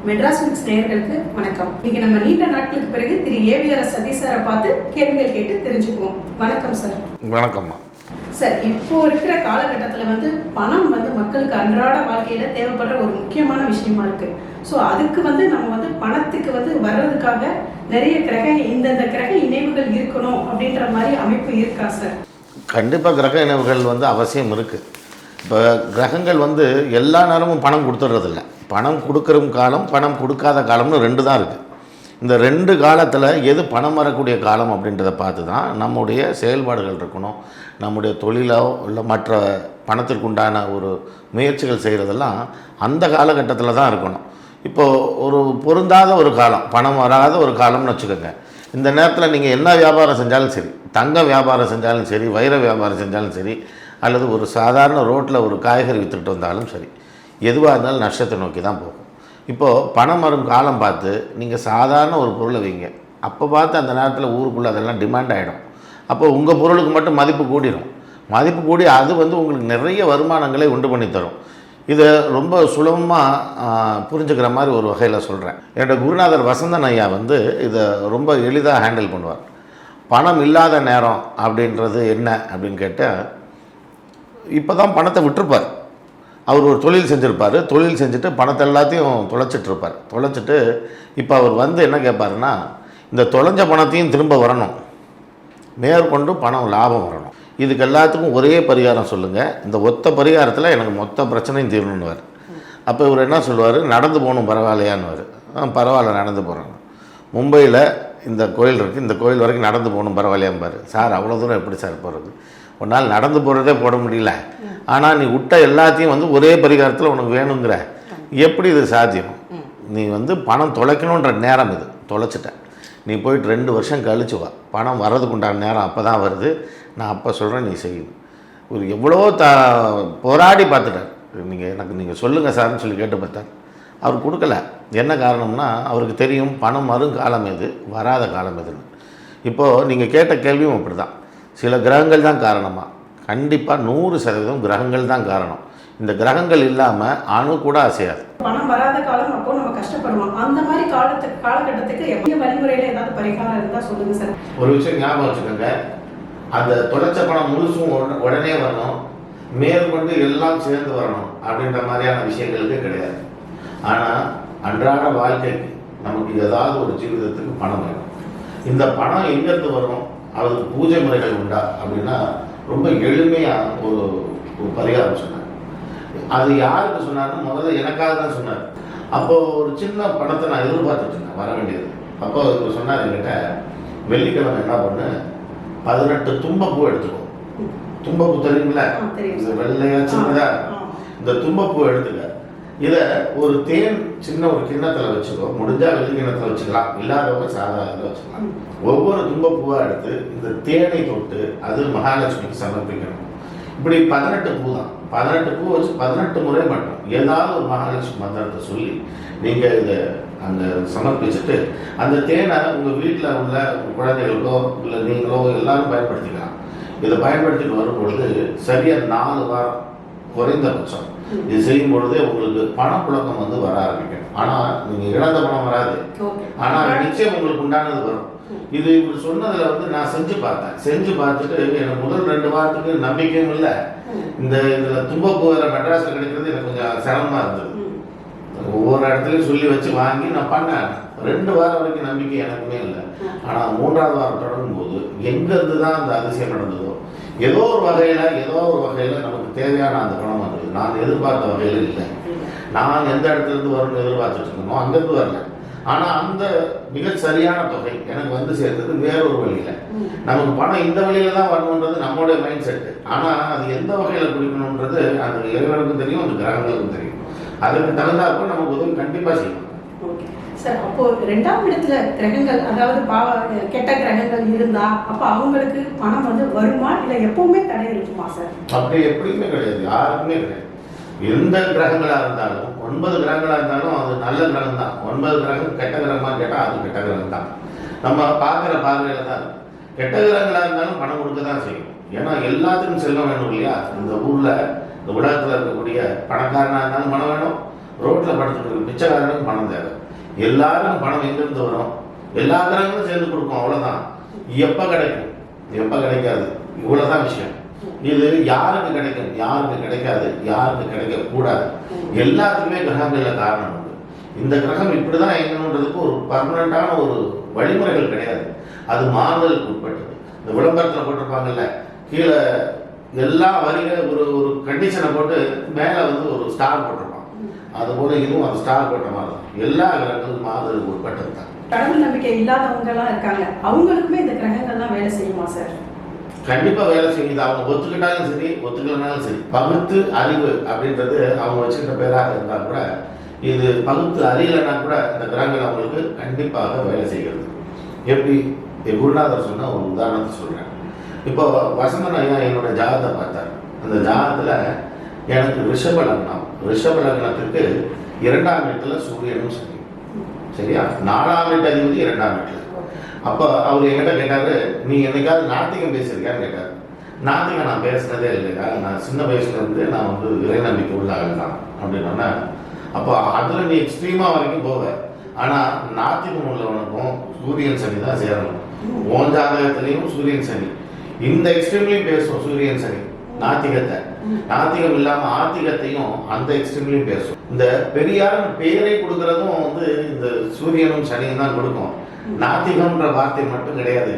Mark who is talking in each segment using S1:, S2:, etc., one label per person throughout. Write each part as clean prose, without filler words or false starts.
S1: Madras mix நேயர்களுக்கு வணக்கம். இன்னைக்கு நம்ம நீண்ட நாட்களுக்கு பிறகு திரு ஏவிஆர் சதீஷ் சாரை பார்த்து கேள்விகள் கேட்டு தெரிஞ்சுக்குவோம். வணக்கம் சார்.
S2: வணக்கம்மா.
S1: சார், இப்போ இருக்கிற காலகட்டத்தில் பணம் மக்களுக்கு அன்றாட வாழ்க்கையில தேவைப்படுற ஒரு முக்கியமான விஷயமா இருக்கு. ஸோ அதுக்கு நம்ம பணத்துக்கு வர்றதுக்காக நிறைய இந்தந்த கிரக இணைவுகள் இருக்கணும் அப்படின்ற மாதிரி அமைப்பு இருக்கா சார்?
S2: கண்டிப்பாக கிரக இணைவுகள் அவசியம் இருக்குது. இப்போ கிரகங்கள் எல்லா நேரமும் பணம் கொடுத்துட்றதில்ல. பணம் கொடுக்குற காலம், பணம் கொடுக்காத காலம்னு ரெண்டு தான் இருக்குது. இந்த ரெண்டு காலத்தில் எது பணம் வரக்கூடிய காலம் அப்படின்றத பார்த்து தான் நம்முடைய செயல்பாடுகள் இருக்கணும். நம்முடைய தொழிலோ இல்லை மற்ற பணத்திற்குண்டான ஒரு முயற்சிகள் செய்கிறதெல்லாம் அந்த காலகட்டத்தில் தான் இருக்கணும். இப்போது ஒரு பொருந்தாத ஒரு காலம், பணம் வராத ஒரு காலம்னு வச்சுக்கோங்க. இந்த நேரத்தில் நீங்கள் என்ன வியாபாரம் செஞ்சாலும் சரி, தங்க வியாபாரம் செஞ்சாலும் சரி, வைர வியாபாரம் செஞ்சாலும் சரி, அல்லது ஒரு சாதாரண ரோட்டில் ஒரு காய்கறி விற்றுக்கிட்டு வந்தாலும் சரி, எதுவாக இருந்தாலும் நஷ்டத்தை நோக்கி தான் போகும். இப்போது பணம் வரும் காலம் பார்த்து நீங்கள் சாதாரண ஒரு பொருளை வைங்க. அப்போ பார்த்து அந்த நேரத்தில் ஊருக்குள்ளே அதெல்லாம் டிமாண்ட் ஆகிடும். அப்போ உங்கள் பொருளுக்கு மட்டும் மதிப்பு கூடிடும். மதிப்பு கூடி அது உங்களுக்கு நிறைய வருமானங்களை உண்டு பண்ணி தரும். இதை ரொம்ப சுலபமாக புரிஞ்சுக்கிற மாதிரி ஒரு வகையில் சொல்கிறேன். என்னோடய குருநாதர் வசந்தன் ஐயா இதை ரொம்ப எளிதாக ஹேண்டில் பண்ணுவார். பணம் இல்லாத நேரம் அப்படின்றது என்ன அப்படின்னு கேட்டால், இப்போ தான் பணத்தை விட்டுருப்பார். அவர் ஒரு தொழில் செஞ்சுருப்பார். தொழில் செஞ்சுட்டு பணத்தை எல்லாத்தையும் தொலைச்சிட்ருப்பார். தொலைச்சிட்டு இப்போ அவர் என்ன கேட்பாருன்னா, இந்த தொலைஞ்ச பணத்தையும் திரும்ப வரணும், மேற்கொண்டு பணம் லாபம் வரணும். இதுக்கு எல்லாத்துக்கும் ஒரே பரிகாரம் சொல்லுங்கள், இந்த ஒத்த பரிகாரத்தில் எனக்கு மொத்த பிரச்சனையும் தீரணுன்னுவார். அப்போ இவர் என்ன சொல்லுவார், நடந்து போகணும் பரவாயில்லையான்னுவார். பரவாயில்ல, நடந்து போகிறாங்க. மும்பையில் இந்த கோயில் இருக்குது, இந்த கோயில் வரைக்கும் நடந்து போகணும் பரவாயில்லையாம்பார். சார், அவ்வளோ தூரம் எப்படி சார் போகிறது? ஒரு நாள் நடந்து போகிறதே போட முடியல, ஆனால் நீ விட்ட எல்லாத்தையும் ஒரே பரிகாரத்தில் உனக்கு வேணுங்கிற, எப்படி இது சாத்தியம்? நீ பணம் தொலைக்கணுன்ற நேரம் இது, தொலைச்சிட்ட. நீ போயிட்டு 2 வருஷம் கழிச்சு வா, பணம் வர்றதுக்கு உண்டான நேரம் அப்போ தான் வருது. நான் அப்போ சொல்கிறேன், நீ செய்யணும். ஒரு எவ்வளோ போராடி பார்த்துட்டார். நீங்கள் சொல்லுங்கள் சார்னு சொல்லி கேட்டு பார்த்தார். அவர் கொடுக்கல. என்ன காரணம்னா, அவருக்கு தெரியும் பணம் வரும் காலம் எது, வராத காலம் எதுன்னு. இப்போது நீங்கள் கேட்ட கேள்வியும் அப்படி தான். சில கிரகங்கள் தான் காரணமாக, கண்டிப்பாக 100% கிரகங்கள் தான் காரணம். இந்த கிரகங்கள் இல்லாமல் அணு கூட அசையாது.
S1: பணம் வராத காலம், அப்போ நம்ம கஷ்டப்படுவோம். அந்த மாதிரி காலகட்டத்துக்கு எப்படி வழிமுறையில் ஏதாவது பரிகாரம் இருந்தால் சொல்லுங்கள் சார்.
S2: ஒரு விஷயம் ஞாபகம் வச்சுக்கோங்க, அந்த தொலைச்ச பணம் முழுசும் உடனே வரணும், மேற்கொண்டு எல்லாம் சேர்ந்து வரணும் அப்படின்ற மாதிரியான விஷயங்களுக்கு கிடையாது. ஆனால் அன்றாட வாழ்க்கைக்கு நமக்கு ஏதாவது ஒரு ஜீவிதத்துக்கு பணம் வேணும். இந்த பணம் எங்கேருந்து வரும், அதுக்கு பூஜை முறைகள் உண்டா அப்படின்னா, ரொம்ப எளிமையாக ஒரு பரிகாரம் சொன்னார். அது யாருக்கு சொன்னார்னு முதல்ல எனக்காக தான் சொன்னார். அப்போது ஒரு சின்ன பணத்தை நான் எதிர்பார்த்துட்டு இருந்தேன், வர வேண்டியது. அப்போ இவர் சொன்னார் என்கிட்ட, வெள்ளிக்கிழமை என்ன பண்ணு, 18 தும்பப்பூ எடுத்துக்கோ. தும்பப்பூ தெரியுங்களா? வெள்ளையா சின்னதா, இந்த தும்பப்பூ எடுத்துக்க. இதை ஒரு தேன் சின்ன ஒரு கிண்ணத்தில் வச்சுக்கோ. முடிஞ்சால் வெள்ளி கிண்ணத்தில் வச்சுக்கலாம், இல்லாதவங்க சாதாரண வச்சுக்கலாம். ஒவ்வொரு தும்பப்பூவாக எடுத்து இந்த தேனை தொட்டு அது மகாலட்சுமிக்கு சமர்ப்பிக்கணும். இப்படி 18 பூ தான். 18 பூ வச்சு 18 முறை மட்டும் ஏதாவது ஒரு மகாலட்சுமி மந்திரத்தை சொல்லி நீங்கள் இதை அங்கே சமர்ப்பிச்சுட்டு, அந்த தேனை உங்கள் வீட்டில் உள்ள குழந்தைகளுக்கோ இல்லை நீங்களோ எல்லாரும் பயன்படுத்திக்கலாம். இதை பயன்படுத்திட்டு வரும்பொழுது சரியாக 4 வாரம் குறைந்தபட்சம் இது செய்யும் பொழுதே உங்களுக்கு பணப்புழக்கம் வர ஆரம்பிக்கும். ஆனால் நீங்கள் இழந்த பணம் வராது, ஆனால் நிச்சயம் உங்களுக்கு உண்டானது வரும். இது இப்படி சொன்னதில் நான் செஞ்சு பார்த்தேன். செஞ்சு பார்த்துட்டு எனக்கு முதல் 2 வாரத்துக்கு நம்பிக்கையும் இல்லை. இதில் தும்பப்பூ மெட்ராஸில் கிடைக்கிறது எனக்கு கொஞ்சம் சிரமமாக இருந்தது. ஒவ்வொரு இடத்துலையும் சொல்லி வச்சு வாங்கி நான் பண்ணேன். 2 வாரம் வரைக்கும் நம்பிக்கை எனக்குமே இல்லை. ஆனால் 3ஆவது வாரம் தொடங்கும் போது எங்கேருந்து தான் அந்த அதிசயம் நடந்ததோ, ஏதோ ஒரு வகையில் நமக்கு தேவையான அந்த பணம் வந்தது. நான் எதிர்பார்த்த வகையில் இல்லை. நான் எந்த இடத்துலேருந்து வரும்னு எதிர்பார்த்துட்டு இருந்தோமோ அங்கேருந்து வரல. ஆனால் அந்த மிக சரியான தொகை எனக்கு சேர்ந்தது வேறொரு வழியில். நமக்கு பணம் இந்த வழியில் தான் வரணுன்றது நம்மளுடைய மைண்ட் செட்டு. ஆனால் அது எந்த வகையில் குடிக்கணுன்றது அந்த இறைவனுக்கும் தெரியும், அந்த கிரகங்களுக்கும் தெரியும். அதற்கு தகுந்தாப்போ நமக்கு உதவி கண்டிப்பாக செய்யணும்.
S1: சார், அப்போ 2ஆம் இடத்துல கிரகங்கள், அதாவது கெட்ட கிரகங்கள் இருந்தா அப்போ அவங்களுக்கு பணம் வருமா, இல்லை எப்பவுமே தடை இருக்குமா சார்?
S2: அப்படி எப்படியுமே கிடையாது, யாருக்குமே கிடையாது. எந்த கிரகங்களாக இருந்தாலும், 9 கிரகங்களாக இருந்தாலும் அது நல்ல கிரகம் தான். 9 கிரகம் கெட்ட கிரகமாக கேட்டால் அது கெட்ட கிரகம் தான். நம்ம பார்க்குற பார்வையில் தான். கெட்ட கிரகங்களாக இருந்தாலும் பணம் கொடுக்க தான் செய்யும். ஏன்னா எல்லாத்துக்கும் செல்வம் வேணும் இல்லையா? இந்த ஊரில், இந்த உலகத்தில் இருக்கக்கூடிய பணக்காரனாக இருந்தாலும் பணம் வேணும், ரோட்டில் படுத்துட்டு பிச்சைக்காரனுக்கும் பணம் தேவை. எல்லாருக்கும் பணம் எங்கேருந்து வரும்? எல்லா கிரகங்களும் சேர்ந்து கொடுக்கும், அவ்வளோதான். எப்போ கிடைக்கும், எப்போ கிடைக்காது, இவ்வளோதான் விஷயம். இது யாருக்கு கிடைக்கும், யாருக்கு கிடைக்காது, யாருக்கு கிடைக்கக்கூடாது, எல்லாத்துக்குமே கிரகங்களில் காரணம் உண்டு. இந்த கிரகம் இப்படி தான் இயங்கணுன்றதுக்கு ஒரு பர்மனண்டான ஒரு வழிமுறைகள் கிடையாது. அது மாறுதலுக்கு உட்பட்டது. இந்த விளம்பரத்தில் போட்டிருப்பாங்கல்ல, கீழே எல்லா வரிகளும் ஒரு ஒரு கண்டிஷனை போட்டு மேலே வந்து ஒரு ஸ்டார் போட்டிருப்பான். அதுபோல் இதுவும் அந்த ஸ்டார் போட்ட மாதிரி தான். எல்லா கிரகங்களும் மாறுதலுக்கு உட்பட்டது தான்.
S1: கடவுள் நம்பிக்கை இல்லாதவங்கலாம் இருக்காங்க, அவங்களுக்குமே இந்த கிரகங்கள்லாம் வேலை செய்யுமா சார்?
S2: கண்டிப்பாக வேலை செய்யுது. அவங்க ஒத்துக்கிட்டாலும் சரி, ஒத்துக்கலனாலும் சரி. பகுத்து அறிவு அப்படின்றது அவங்க வச்சுக்கிட்ட பேராக இருந்தால் கூட, இது பகுத்து அறியலைன்னா கூட இந்த கிரகங்கள் அவங்களுக்கு கண்டிப்பாக வேலை செய்கிறது. எப்படி குருநாதர் சொன்ன ஒரு உதாரணத்தை சொல்கிறேன். இப்போ வசந்தன் ஐயா என்னோட ஜாதகத்தை பார்த்தார். அந்த ஜாதகத்தில் எனக்கு ரிஷப லக்னம், ரிஷப லக்னத்துக்கு 2ஆம் வீட்டில் சூரியனும் சரி, சரியா? 4ஆம் வீட்டு அதிபதி 2ஆம் வீட்டில். அப்போ அவர் என்கிட்ட கேட்டார், நீ என்னைக்காவது நாத்திகம் பேசியிருக்கியான்னு கேட்டார். நாத்திகம் நான் பேசுனதே இல்லையா, நான் சின்ன வயசுலேருந்து நான் வந்து இறை நம்பிக்கை உள்ள ஆள் தான் அப்படின்னா, அப்போ அதில் நீ எக்ஸ்ட்ரீமாக வரைக்கும் போவேன். ஆனால் நாத்திகம் உள்ளவனுக்கும் சூரியன் சனி தான் சேரணும். ஓன் ஜாதகத்திலையும் சூரியன் சனி இந்த எக்ஸ்ட்ரீம்லையும் பேசும். சூரியன் சனி நாத்திகத்தை, நாத்திகம் இல்லாமல் ஆத்திகத்தையும் அந்த எக்ஸ்ட்ரீம்லையும் பேசும். இந்த பெரியார் பேரை கொடுக்கறதும் வந்து இந்த சூரியனும் சனியும் தான் கொடுக்கும். நாத்திகம்ன்ற வார்த்தை மட்டும் கிடையாது.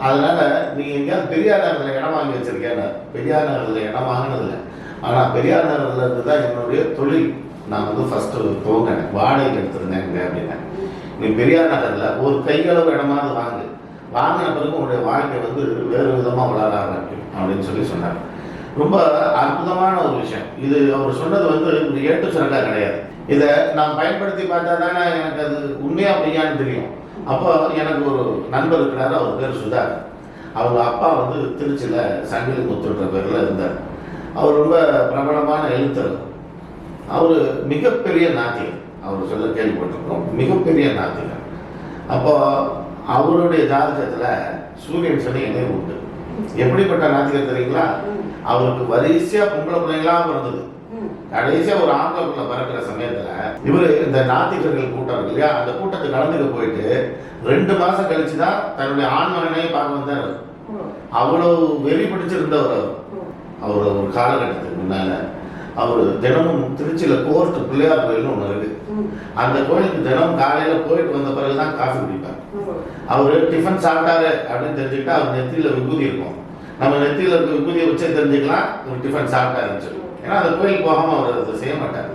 S2: அதனால நீங்க எங்கேயாவது பெரியார் நகரில் இடம் வாங்கி வச்சிருக்கேன். பெரியார் நகரில் இடம் வாங்கினதில்லை. ஆனால் பெரியார் நகரில் இருந்து தான் என்னுடைய தொழில் நான் வந்து ஃபஸ்ட்டு துவங்கினேன். வாடகைக்கு எடுத்துருந்தேங்க அப்படின்னா, நீ பெரியார் நகரில் ஒரு கையளவு இடமாவது வாங்கின பிறகு உங்களுடைய வாழ்க்கை வந்து வேறு விதமாக வளர ஆரம்பிக்கும் அப்படின்னு சொல்லி சொன்னார். ரொம்ப அற்புதமான ஒரு விஷயம் இது. அவர் சொன்னது வந்து ஒரு ஏட்டு சுரங்கா கிடையாது. இதை நான் பயன்படுத்தி பார்த்தா தானே எனக்கு அது உண்மையாக பொய்யான்னு தெரியும். அப்போ எனக்கு ஒரு நண்பர் இருக்கிறாரு, அவர் பேர் சுதார். அவங்க அப்பா வந்து திருச்சியில் சங்கிலி முத்துன்ற பேரில் இருந்தார். அவர் ரொம்ப பிரபலமான எழுத்தர். அவர் மிகப்பெரிய நாத்திகர். அவர் சொல்ல கேள்விப்பட்டிருக்கோம், மிகப்பெரிய நாத்திகர். அப்போ அவருடைய ஜாதகத்தில் சூரியன் சனி இணைவு உண்டு. எப்படிப்பட்ட நாத்திகர் தெரியுங்களா? அவருக்கு வரிசையாக பொம்பளை பிள்ளைங்களாம் பிறந்தது. கடைசியாக ஒரு ஆம்பளை பிள்ளை பிறக்கிற சமயத்தில் இவர் இந்த நாத்திகர்கள் கூட்டம் இருக்கு இல்லையா, அந்த கூட்டத்தை கலந்துக்க போயிட்டு 2 மாதம் கழிச்சு தான் தன்னுடைய ஆண்மகனையே பார்க்க வந்தார். அவ்வளவு வெறி பிடிச்சிருந்தவர் அவர். ஒரு காலகட்டத்துக்கு முன்னால அவர் தினமும் திருச்சியில் கோர்ட்டு பிள்ளையார் கோயில்னு ஒன்று இருக்கு. அந்த கோயிலுக்கு தினமும் காலையில் போயிட்டு வந்த பிறகு தான் காஃபி குடிப்பார். அவர் டிஃபன் சாப்பிட்டாரு அப்படின்னு தெரிஞ்சுக்கிட்டா அவர் நெத்தியில் விபூதி இருக்கும். நம்ம நெத்தியில் இருக்க விபூதியை வச்சே தெரிஞ்சுக்கலாம் ஒரு டிஃபன் சாப்பிட்டாருன்னு சொல்லி. ஏன்னா அந்த கோயிலுக்கு போகாமல் அவர் அதை செய்ய மாட்டார்.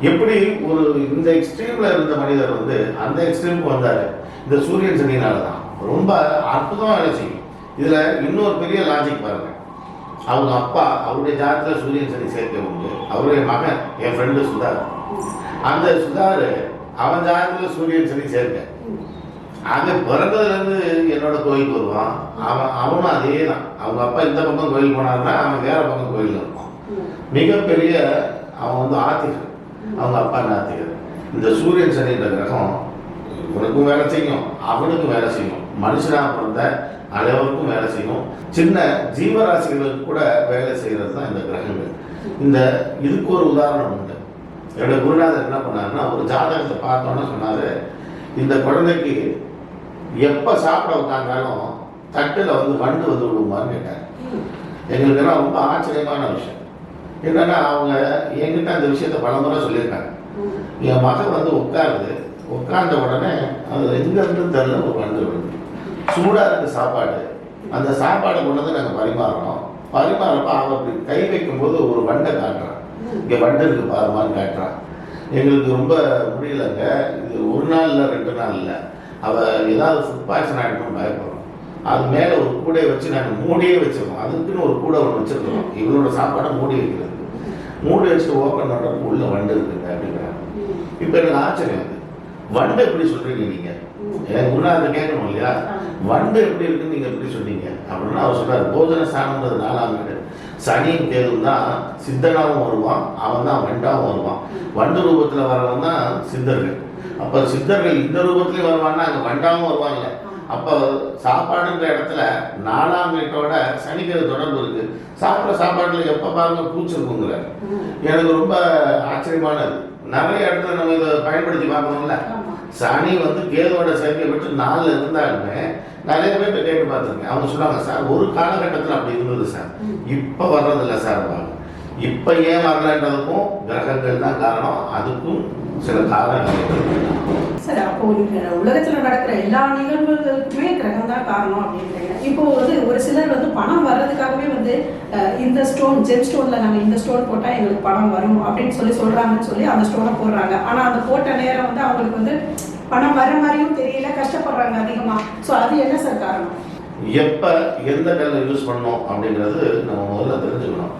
S2: எப்படி ஒரு இந்த எக்ஸ்ட்ரீமில் இருந்த மனிதர் வந்து அந்த எக்ஸ்ட்ரீமுக்கு வந்தார், இந்த சூரியன் சனியினால தான். ரொம்ப அற்புதமாக வேலை செய்யும். இதில் இன்னொரு பெரிய லாஜிக் பாருங்க. அவங்க அப்பா அவருடைய ஜாதகத்தில் சூரியன் சனி சேர்க்கை உண்டு. அவருடைய மகன் என் ஃப்ரெண்டு சுதார், அந்த சுதார் அவன் ஜாதகத்தில் சூரியன் சனி சேர்க்க. அங்கே பிறந்ததுலேருந்து என்னோட கோயிலுக்கு வருவான். அவனும் அதே தான். அவங்க அப்பா இந்த பக்கம் கோயில் போனாருன்னா அவன் வேற பக்கம் கோயிலில் இருப்பான். மிகப்பெரிய அவன் வந்து ஆத்திகர், அவங்க அப்பா நாத்திகர். இந்த சூரியன் சனின்ற கிரகம் இவனுக்கும் வேலை செய்யும், அவனுக்கும் வேலை செய்யும். மனுஷனாக பிறந்த அனைவருக்கும் வேலை செய்யும். சின்ன ஜீவராசிகளுக்கு கூட வேலை செய்கிறது தான் இந்த கிரகங்கள். இந்த இதுக்கு ஒரு உதாரணம் உண்டு. என்னுடைய குருநாதர் என்ன பண்ணாருன்னா, ஒரு ஜாதகத்தை பார்த்தோன்னு சொன்னார், இந்த குழந்தைக்கு எப்போ சாப்பிட உட்காந்தாலும் தட்டில் வந்து வண்டு வந்து விடுவான்னு கேட்டார். எங்களுக்கெல்லாம் ரொம்ப ஆச்சரியமான விஷயம். என்னன்னா அவங்க என்கிட்ட அந்த விஷயத்த பலமுறை சொல்லியிருக்காங்க. என் மகன் வந்து உட்கார்ந்த உடனே அது எங்கேருந்து தெரியல ஒரு வண்டு விடுது. சூடாக இருக்குது சாப்பாடு. அந்த சாப்பாடை கொண்டு வந்து நாங்கள் பரிமாறப்ப அவன் அப்படி கை வைக்கும்போது ஒரு வண்டை காட்டுறான். இங்கே வண்டு இருக்கு பாருமான்னு காட்டுறான். எங்களுக்கு ரொம்ப முடியலைங்க. இது ஒரு நாள் இல்லை, 2 நாள் இல்லை. அவள் ஏதாவது ஃபுட் பாய்சன் ஆகிட்டோம்னு பயப்படுறோம். அது மேலே ஒரு கூடையை வச்சு நாங்கள் மூடியே வச்சிருக்கோம். அதுக்குன்னு ஒரு கூடை ஒன்று வச்சுருக்கோம். இவளோட சாப்பாடை மூடி வைக்கிறது. மூடி வச்சுட்டு ஓப்பன் பண்ணுறப்ப உள்ள வண்டு இருக்குங்க அப்படிங்கிறாங்க. இப்போ எனக்கு ஆச்சரியம் அது. வண்டு எப்படி சொல்கிறீங்க நீங்கள்? எனக்கு முன்னாடி கேட்கணும் இல்லையா, வண்டு எப்படி இருக்குன்னு நீங்கள் எப்படி சொன்னீங்க அப்படின்னா அவர் சொல்கிறார், போஜன ஸ்தானம்ன்றது 4ஆம் வீடு. சனியும் கேதும் தான் சித்தனாகவும் வருவான், அவன் தான் வண்டாகவும் வருவான். வண்டு ரூபத்தில் வரவன் தான் சித்தர்கள். அப்போ சித்தர்கள் இந்த ரூபத்துலேயும் வருவான்னா அங்கே வண்டாகவும் வருவாங்க. அப்போ சாப்பாடுன்ற இடத்துல 4ஆம் வீட்டோட சனிக்கிற தொடர்பு இருக்குது. சாப்பிட்ற சாப்பாட்டில் எப்போ பாருங்க பூச்சி இருக்குங்கிறார். எனக்கு ரொம்ப ஆச்சரியமானது. நிறைய இடத்துல நம்ம இதை பயன்படுத்தி பார்க்கணும்ல. சனி வந்து கேதுவோட சேர்க்கை விட்டு 4 இருந்தாலுமே நிறைய பேர்கிட்ட கேட்டு பார்த்துருக்கேன். அவங்க சொல்லுவாங்க, சார் ஒரு காலகட்டத்தில் அப்படி இருந்தது சார், இப்போ வர்றதில்லை சார். இப்போ ஏன் வரலன்றதுக்கும் கிரகங்கள் தான் காரணம், அதுக்கும் சில காரணங்கள்.
S1: சார் அப்போ உலகத்துல நடக்கிற எல்லா நிகழ்வுகளுக்குமே கிரகம் தான் காரணம் அப்படின்றீங்க. இப்போ வந்து ஒரு சிலர் வந்து பணம் வர்றதுக்காகவே வந்து இந்த ஸ்டோன், ஜெம் ஸ்டோன்ல நாங்கள் இந்த ஸ்டோன் போட்டா எங்களுக்கு பணம் வரும் அப்படின்னு சொல்றாங்கன்னு சொல்லி அந்த ஸ்டோனை போடுறாங்க. ஆனா அந்த போட்ட நேரம் வந்து அவங்களுக்கு வந்து பணம் வர மாதிரியும் தெரியல, கஷ்டப்படுறாங்க அதிகமா. ஸோ அது என்ன சார் காரணம்?
S2: எப்போ எந்த கல்லை யூஸ் பண்ணோம் அப்படிங்கிறது நம்ம முதல்ல தெரிஞ்சுக்கணும்.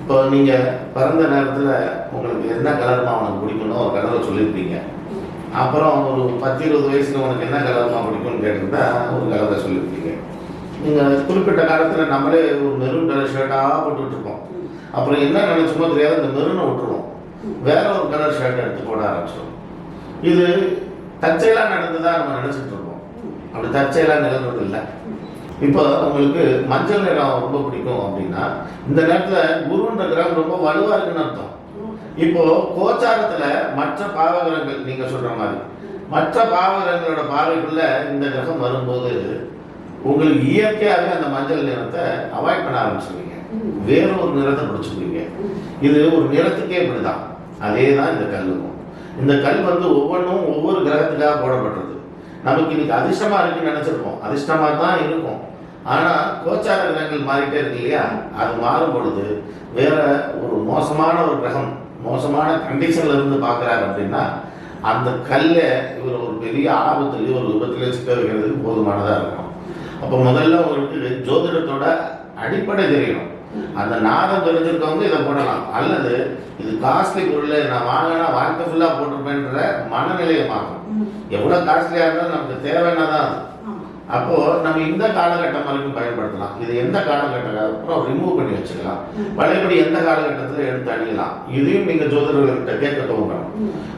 S2: இப்போ நீங்கள் பிறந்த நேரத்தில் உங்களுக்கு என்ன கலர்மா உனக்கு பிடிக்கணும் ஒரு கலரை சொல்லியிருப்பீங்க. அப்புறம் ஒரு 10-20 வயசுல உனக்கு என்ன கலர்மா பிடிக்கும்னு கேட்டிருந்தா ஒரு கலரை சொல்லியிருப்பீங்க. நீங்கள் குறிப்பிட்ட காலத்தில் நம்மளே ஒரு மெரூன் கலர் ஷர்ட்டாக போட்டுட்ருப்போம். அப்புறம் என்ன நினச்சோமோ தெரியாத இந்த மெரூனை விட்டுருவோம், வேற ஒரு கலர் ஷர்ட் எடுத்து போட ஆரம்பிச்சிடும். இது தற்செயலாக நடந்துதான் நம்ம நினச்சிட்டு இருக்கோம். அப்படி தற்செயலாக நிகழ்றது இல்லை. இப்போ உங்களுக்கு மஞ்சள் நிறம் ரொம்ப பிடிக்கும் அப்படின்னா இந்த நேரத்தில் குருன்ற கிரகம் ரொம்ப வலுவாக இருக்குன்னு அர்த்தம். இப்போ கோச்சாரத்தில் மற்ற பாவகிரகங்கள் நீங்கள் சொல்கிற மாதிரி மற்ற பாவகிரகங்களோட பார்வைக்குள்ள இந்த கிரகம் வரும்போது உங்களுக்கு இயற்கையாகவே அந்த மஞ்சள் நிறத்தை அவாய்ட் பண்ண ஆரம்பிச்சுருவீங்க, வேற ஒரு நிறத்தை பிடிச்சிக்குவீங்க. இது ஒரு நிறத்துக்கே இப்படிதான். அதே தான் இந்த கல்லுக்கும். இந்த கல் வந்து ஒவ்வொன்றும் ஒவ்வொரு கிரகத்துக்காக போடப்பட்டது. நமக்கு இன்னைக்கு அதிர்ஷ்டமா இருக்குன்னு நினைச்சிருப்போம், அதிர்ஷ்டமா தான் இருக்கும். ஆனா கோச்சார கிரகங்கள் மாறிட்டே இருக்கு இல்லையா, அது மாறும் பொழுது வேற ஒரு மோசமான ஒரு கிரகம் மோசமான கண்டிஷன்ல இருந்து பார்க்குறாரு அப்படின்னா அந்த கல்லை இவர் ஒரு பெரிய ஆபத்துலேயே ஒரு விபத்துலேயே சிக்க வைக்கிறதுக்கு போதுமானதாக இருக்கணும். அப்போ முதல்ல உங்களுக்கு ஜோதிடத்தோட அடிப்படை தெரியணும். அந்த நாதம் தெரிஞ்சிருக்கவங்க இதை போடலாம். அல்லது இது காஸ்ட்லி பொருளை நான் வாங்கினா வாழ்க்கை ஃபுல்லாக போட்டிருப்பேன்ற மனநிலையை மாறும். எவ்வளோ காஸ்ட்லியாக இருந்தாலும் நமக்கு தேவைன்னா தான் அது. அப்போது நம்ம இந்த காலகட்டம் வரைக்கும் பயன்படுத்தலாம். இது எந்த காலகட்டம் அப்புறம் ரிமூவ் பண்ணி வச்சுக்கலாம். பழையபடி எந்த காலகட்டத்தில் எடுத்து அணியலாம். இதையும் நீங்கள் ஜோதிடர்கிட்ட கேட்க தோன்றணும்.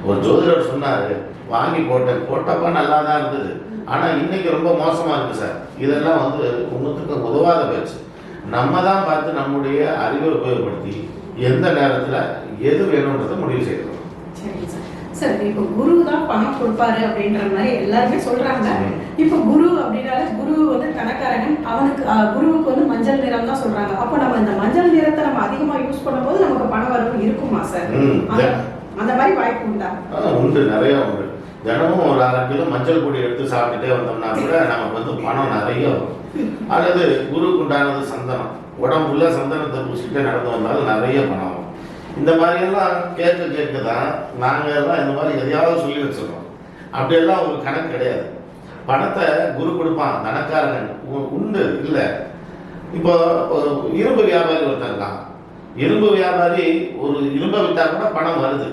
S2: ஒரு ஜோதிடர் சொன்னார், வாங்கி போட்டப்ப நல்லா தான் இருந்தது, ஆனால் இன்னைக்கு ரொம்ப மோசமாக இருக்குது சார். இதெல்லாம் வந்து ஒன்றுத்துக்கு உதவாத பேச்சு. நம்ம தான் பார்த்து நம்முடைய அறிவை உபயோகப்படுத்தி எந்த நேரத்தில் எது வேணுன்றதை முடிவு செய்யணும்.
S1: சார் இப்போ குரு தான் பணம் கொடுப்பாரு அப்படின்ற மாதிரி எல்லாருமே சொல்றாங்க. இப்போ குரு அப்படின்னால குரு வந்து கணக்காரகன், அவனுக்கு குருவுக்கு வந்து மஞ்சள் நிறம் தான் சொல்றாங்க. அப்போ நம்ம இந்த மஞ்சள் நிறத்தை நம்ம அதிகமா யூஸ் பண்ணும்போது நமக்கு பண வரவு இருக்குமா சார்? அந்த மாதிரி வாய்ப்பு உண்டா?
S2: உண்டு, நிறைய உண்டு. தினமும் ஒரு 1/2 கிலோ மஞ்சள் பொடி எடுத்து சாப்பிட்டுட்டே வந்தோம்னா கூட நமக்கு வந்து பணம் நிறைய வரும். அல்லது குருக்கு உண்டானது சந்தனம், உடம்புல சந்தனத்தை பூசிக்கிட்டே நடந்து வந்தாலும் நிறைய பணம் வரும். இந்த மாதிரியெல்லாம் கேட்க தான் நாங்கள் எல்லாம் இந்த மாதிரி எதையாவது சொல்லி வச்சிடறோம். அப்படியெல்லாம் ஒரு கணக்கு கிடையாது. பணத்தை குரு கொடுப்பான், தனக்காரன் உண்டு இல்லை. இப்போ ஒரு இரும்பு வியாபாரி ஒருத்தர் இருக்கான். இரும்பு வியாபாரி ஒரு இரும்பை விற்றா கூட பணம் வருது.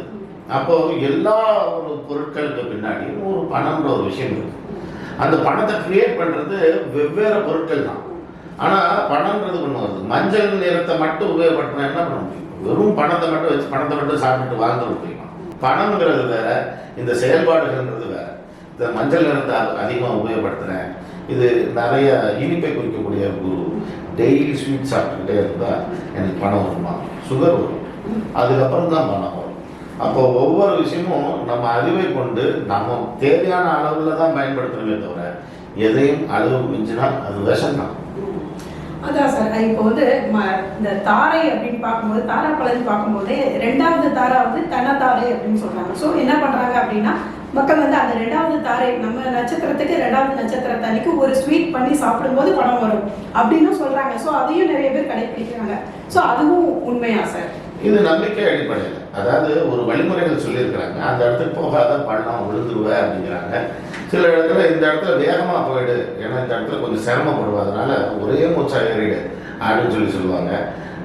S2: அப்போ எல்லா ஒரு பொருட்களுக்கு பின்னாடி ஒரு பணம்ன்ற ஒரு விஷயம் இருக்கு. அந்த பணத்தை கிரியேட் பண்ணுறது வெவ்வேறு பொருட்கள் தான். ஆனால் பணம்ன்றது ஒன்று வருது. மஞ்சள் நிறத்தை மட்டும் உபயோகப்படுத்தினா என்ன பண்ண முடியும்? வெறும் பணத்தை மட்டும் வச்சு பணத்தை மட்டும் சாப்பிட்டுட்டு வாழ்ந்து முடியுமா? பணம்ங்கிறது வேற, இந்த செயல்பாடுகள்ன்றது வேற. இந்த மஞ்சள் நிறத்தை அதிகமாக உபயோகப்படுத்துகிறேன், இது நிறைய இனிப்பை குறிக்கக்கூடிய குரு. டெய்லி ஸ்வீட் சாப்பிட்டுக்கிட்டே இருந்தால் எனக்கு பணம் வருமா? சுகர் வரும், அதுக்கப்புறம் தான் பணம் வரும். அப்போ ஒவ்வொரு விஷயமும் நம்ம அறிவை கொண்டு நம்ம தேவையான அளவில் தான் பயன்படுத்தணுமே தவிர எதையும் அளவு மிஞ்சினா அது விஷம் தான்.
S1: அதான் சார், இப்போ வந்து இந்த தாரை அப்படின்னு பார்க்கும்போது, தாரா பலன் பார்க்கும்போதே 2வது தாரா வந்து தனதாரை அப்படின்னு சொல்றாங்க. ஸோ என்ன பண்றாங்க அப்படின்னா மக்கள் வந்து அந்த 2வது தாரை நம்ம நட்சத்திரத்துக்கு 2வது நட்சத்திரத்து அன்னைக்கு ஒரு ஸ்வீட் பண்ணி சாப்பிடும்போது பணம் வரும் அப்படின்னு சொல்றாங்க. ஸோ அதையும் நிறைய பேர் கடைபிடிக்கிறாங்க. ஸோ அதுவும் உண்மையா சார்?
S2: இது நம்பிக்கை அடிப்படையில், அதாவது ஒரு வழிமுறைகள் சொல்லியிருக்கிறாங்க. அந்த இடத்துக்கு போகாத பணம் விழுந்துருவேன் அப்படிங்கிறாங்க. சில இடத்துல இந்த இடத்துல வேகமாக போயிடு, ஏன்னா இந்த இடத்துல கொஞ்சம் சிரமப்படுவதனால ஒரே மூச்சா ஏறிடு அப்படின்னு சொல்லுவாங்க.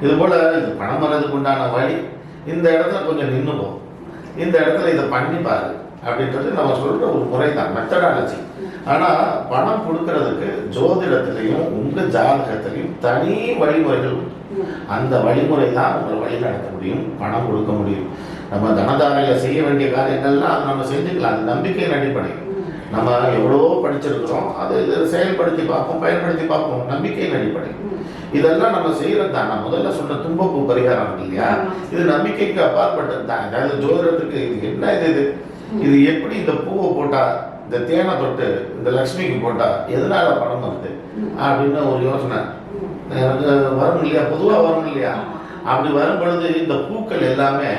S2: இது போல் இது பணம் வர்றதுக்கு உண்டான வழி இந்த இடத்துல கொஞ்சம் நின்றுவோம், இந்த இடத்துல இதை பண்ணி பாரு அப்படின்றது நம்ம சொல்கிற ஒரு முறை தான், மெத்தடாலஜி. ஆனால் பணம் கொடுக்கறதுக்கு ஜோதிடத்திலையும் உங்கள் ஜாதகத்திலையும் தனி வழிமுறைகள் உண்டு. அந்த வழிமுறை தான் உங்களை வழி நடத்த முடியும், பணம் கொடுக்க முடியும். நம்ம தனதாரையில் செய்ய வேண்டிய காரியங்கள்லாம் அதை நம்ம செஞ்சுக்கலாம். அது நம்பிக்கையின் அடிப்படை. நம்ம எவ்வளோ படிச்சிருக்கிறோம், அதை இதை செயல்படுத்தி பார்ப்போம், பயன்படுத்தி பார்ப்போம், நம்பிக்கையின் அடிப்படை. இதெல்லாம் நம்ம செய்யறது தான். நான் முதல்ல சொன்ன தும்பப்பூ பரிகாரம் இருக்கு இல்லையா, இது நம்பிக்கைக்கு அப்பாற்பட்டது தான். அதாவது ஜோதிடத்துக்கு இது என்ன இது எப்படி இந்த பூவை போட்டா, இந்த தேனை தொட்டு இந்த லக்ஷ்மிக்கு போட்டா எதனால பணம் வருது அப்படின்னு ஒரு யோசனை எனக்கு வரும் இல்லையா, பொதுவாக வரும் இல்லையா. அப்படி வரும் பொழுது இந்த பூக்கள் எல்லாமே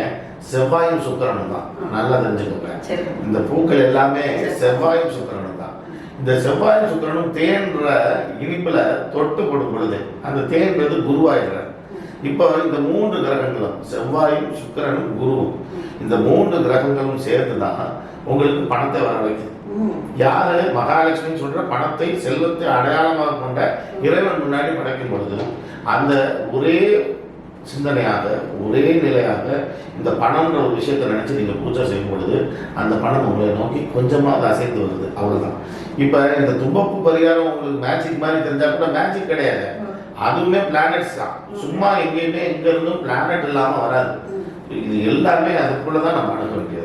S2: செவ்வாயும் சுக்கிரனும் தான். நல்லா தெரிஞ்சுக்கோங்க, இந்த பூக்கள் எல்லாமே செவ்வாயும் சுக்கிரனும் தான். இந்த செவ்வாயும் சுக்கிரனும் தேன்ற இனிப்புல தொட்டு போடும் பொழுது அந்த தேன் வந்து குருவாயிடுறார். இப்போ இந்த 3 கிரகங்களும் செவ்வாயும் சுக்கிரனும் குருவும், இந்த 3 கிரகங்களும் சேர்த்து தான் உங்களுக்கு பணத்தை வர வைக்குது. யாரு மகாலட்சுமின்னு சொல்ற பணத்தை செல்வத்தை அடையாளமாக கொண்ட இறைவன் முன்னாடி படைக்கும் பொழுது அந்த ஒரே சிந்தனையாக ஒரே நிலையாக இந்த பணம்ன்ற ஒரு விஷயத்தை நினைச்சு நீங்க பூஜை செய்யும் பொழுது அந்த பணம் உங்களை நோக்கி கொஞ்சமா அது அசைந்து வருது. அவ்வளவுதான். இப்ப இந்த தும்பப்பூ பரிகாரம் உங்களுக்கு மேஜிக் மாதிரி தெரிஞ்சா கூட மேஜிக் கிடையாது, அதுவுமே பிளானட்ஸ் தான். சும்மா எங்கேயுமே எங்க இருந்தும் பிளானட் இல்லாம வராது. இது எல்லாமே அதுக்குள்ளதான் நம்ம அணுக வேண்டியது.